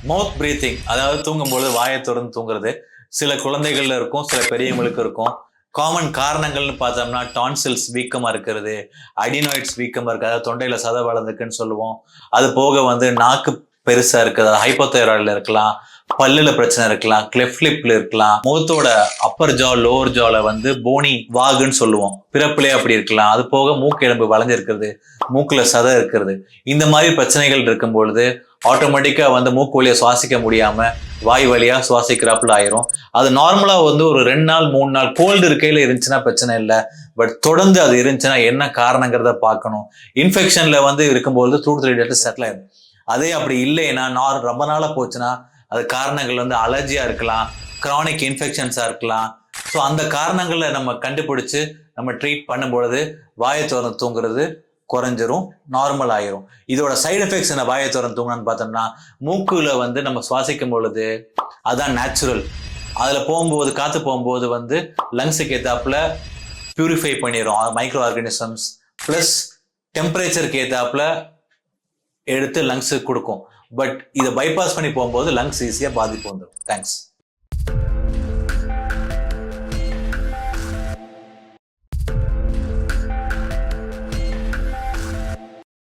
மவுத் breathing, அதாவது தூங்கும்போது வாயை திறந்து தூங்குறது சில குழந்தைகள்ல இருக்கும், சில பெரியவங்களுக்கு இருக்கும். காமன் காரணங்கள்னு பார்த்தோம்னா டான்சில்ஸ் வீக்கமா இருக்கிறது, அடினாய்ட்ஸ் வீக்கமா இருக்கு, அதாவது தொண்டையில சதை வளர்ந்துக்குன்னு சொல்லுவோம். அது போக வந்து நாக்கு பெருசா இருக்குது, ஹைப்போதைராய்டுல இருக்கலாம், பல்லுல பிரச்சனை இருக்கலாம், கிளெஃப்ட் லிப்ல இருக்கலாம், முகத்தோட அப்பர் ஜா லோவர் ஜால வந்து போனி வாகுன்னு சொல்லுவோம், பிறப்பிலே அப்படி இருக்கலாம். அது போக மூக்கு எலும்பு வளைஞ்சிருக்கிறது, மூக்குல சதை இருக்கிறது. இந்த மாதிரி பிரச்சனைகள் இருக்கும் பொழுது ஆட்டோமேட்டிக்கா வந்து மூக்கு வழியா சுவாசிக்க முடியாம வாய் வழியா சுவாசிக்கிறாப்புல ஆயிரும். அது நார்மலா வந்து ஒரு 2 நாள் 3 நாள் கோல்டு இருக்கையில இருந்துச்சுன்னா பிரச்சனை இல்லை. பட் தொடர்ந்து அது இருந்துச்சுன்னா என்ன காரணங்கிறத பார்க்கணும். இன்ஃபெக்ஷன்ல வந்து இருக்கும்போது 2 to 3 days செட்டில் ஆயிடும். அதே அப்படி இல்லைன்னா ரொம்ப நாளா போச்சுன்னா அது காரணங்கள் வந்து அலர்ஜியா இருக்கலாம், கிரானிக் இன்ஃபெக்ஷன்ஸா இருக்கலாம். ஸோ அந்த காரணங்களை நம்ம கண்டுபிடிச்சு நம்ம ட்ரீட் பண்ணும் பொழுது வாயை திறந்து தூங்குறது குறைஞ்சிரும், நார்மல் ஆயிரும். இதோட சைடு எஃபெக்ட்ஸ் என்ன வாயை திறந்து தூங்கணும்னு பார்த்தோம்னா, மூக்குல வந்து நம்ம சுவாசிக்கும் பொழுது அதான் நேச்சுரல், அதுல போகும்போது காத்து போகும்போது வந்து லங்ஸுக்கு ஏத்தாப்புல பியூரிஃபை பண்ணிடும் மைக்ரோ ஆர்கானிசம்ஸ், பிளஸ் டெம்பரேச்சருக்கு ஏத்தாப்புல எடுத்து லங்ஸுக்கு கொடுக்கும். பட் இதை பைபாஸ் பண்ணி போகும்போது லங்ஸ் ஈஸியா பாதிப்பு வந்துடும். தேங்க்ஸ்.